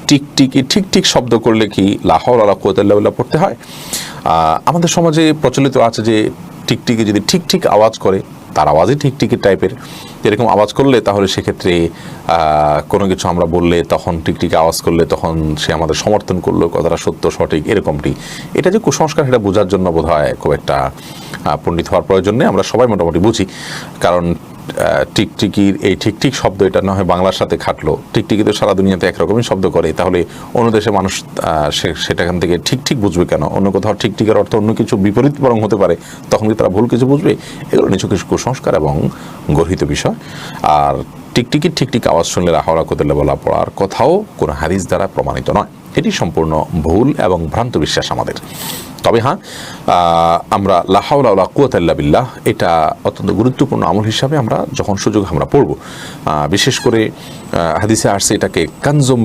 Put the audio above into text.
টিকটিকি ঠিক শব্দ করলে কি লা হাওলা ওয়ালা কুওয়াতা ইল্লা বিল্লাহ পড়তে হয়? আমাদের সমাজে প্রচলিত আছে যে টিকটিকি যদি ঠিক আওয়াজ করে, তার আওয়াজই টিকটিকি টাইপের, এরকম আওয়াজ করলে তাহলে সেক্ষেত্রে কোনো কিছু আমরা বললে তখন টিকটিকি আওয়াজ করলে তখন সে আমাদের সমর্থন করলো, কথাটা সত্য সঠিক এরকমটি। এটা যে কুসংস্কার সেটা বোঝার জন্য বোধ হয় খুব একটা পণ্ডিত হওয়ার প্রয়োজন নেই, আমরা সবাই মোটামুটি বুঝি। কারণ টিকটিকির এই ঠিক শব্দ এটা না হয় বাংলার সাথে খাটলো, টিকটিকি তো সারা দুনিয়াতে একরকমই শব্দ করে, তাহলে অন্য দেশের মানুষ সেটাখান থেকে ঠিক বুঝবে কেন? অন্য কোথাও টিকটিকের অর্থ অন্য কিছু বিপরীত বরং হতে পারে, তখন কি তারা ভুল কিছু বুঝবে? এগুলো কিছু কুসংস্কার এবং গর্হিত বিষয়। আর টিকটিক আওয়াজ শুনলে লা হাওলা ওয়ালা কুওয়াতা ইল্লা বিল্লাহ পড়ার কথাও কোনো হাদিস দ্বারা প্রমাণিত নয়। এটি সম্পূর্ণ ভুল এবং ভ্রান্ত বিশ্বাস আমাদের। তবে হ্যাঁ, আমরা লা হাওলা ওয়ালা কুওয়াতা ইল্লা বিল্লাহ এটা অত্যন্ত গুরুত্বপূর্ণ আমল হিসাবে আমরা যখন সুযোগ আমরা পড়ব, বিশেষ করে হাদিসে আসছে এটাকে কানজুম